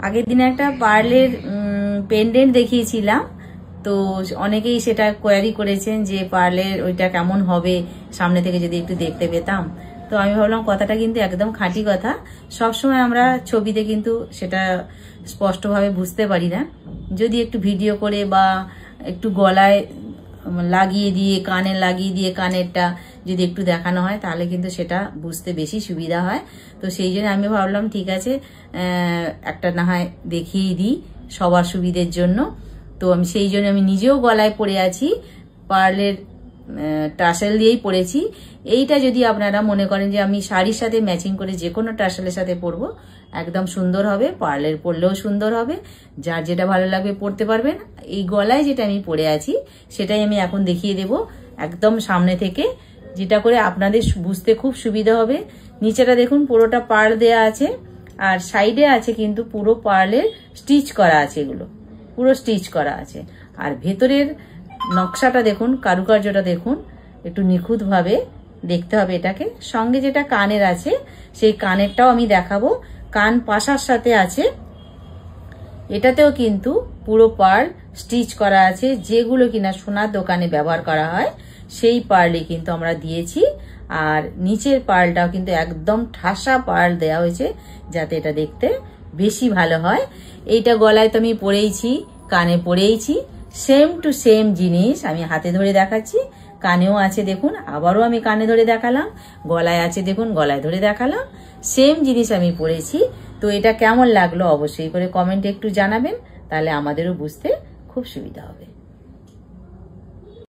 আগের দিনে একটা পার্লের পেন্ডেন্ট দেখিয়েছিলাম, তো অনেকেই সেটা কোয়ারি করেছেন যে পার্লের ওইটা কেমন হবে সামনে থেকে যদি একটু দেখতে পেতাম। তো আমি ভাবলাম কথাটা কিন্তু একদম খাঁটি কথা। সবসময় আমরা ছবিতে কিন্তু সেটা স্পষ্টভাবে বুঝতে পারি না, যদি একটু ভিডিও করে বা একটু গলায় লাগিয়ে দিয়ে কানে লাগিয়ে দিয়ে কানেরটা যদি একটু দেখানো হয় তাহলে কিন্তু সেটা বুঝতে বেশি সুবিধা হয়। তো সেই জন্য আমি ভাবলাম ঠিক আছে একটা না হয় দেখিয়ে দিই সবার সুবিধের জন্য। তো আমি সেই জন্য আমি নিজেও গলায় পরে আছি, পার্লের টাসেল দিয়েই পরেছি। এইটা যদি আপনারা মনে করেন যে আমি শাড়ির সাথে ম্যাচিং করে যে কোনো টাসেলের সাথে পরবো, একদম সুন্দর হবে, পার্লের পরলেও সুন্দর হবে, যার যেটা ভালো লাগবে পরতে পারবেন। এই গলায় যেটা আমি পরে আছি সেটাই আমি এখন দেখিয়ে দেব একদম সামনে থেকে, যেটা করে আপনাদের বুঝতে খুব সুবিধা হবে। নিচেটা দেখুন পুরোটা পার্ল দেয়া আছে, আর সাইডে আছে কিন্তু পুরো পার্লের স্টিচ করা আছে, এগুলো পুরো স্টিচ করা আছে। আর ভেতরের নকশাটা দেখুন, কারুকার্যটা দেখুন, একটু নিখুঁতভাবে দেখতে হবে এটাকে। সঙ্গে যেটা কানের আছে সেই কানেরটাও আমি দেখাবো, কান পাশার সাথে আছে, এটাতেও কিন্তু পুরো পার্ল স্টিচ করা আছে, যেগুলো কিনা সোনার দোকানে ব্যবহার করা হয় সেই পার্লই কিন্তু আমরা দিয়েছি। আর নিচের পার্লটাও কিন্তু একদম ঠাসা পার্ল দেওয়া হয়েছে যাতে এটা দেখতে বেশি ভালো হয়। এইটা গলায় তো আমি পরেইছি, কানে পরেইছি, সেম টু সেম জিনিস আমি হাতে ধরে দেখাচ্ছি। কানেও আছে দেখুন, আবারও আমি কানে ধরে দেখালাম, গলায় আছে দেখুন, গলায় ধরে দেখালাম, সেম জিনিস আমি পরেছি। তো এটা কেমন লাগলো অবশ্যই করে কমেন্টে একটু জানাবেন, তাহলে আমাদেরও বুঝতে খুব সুবিধা হবে।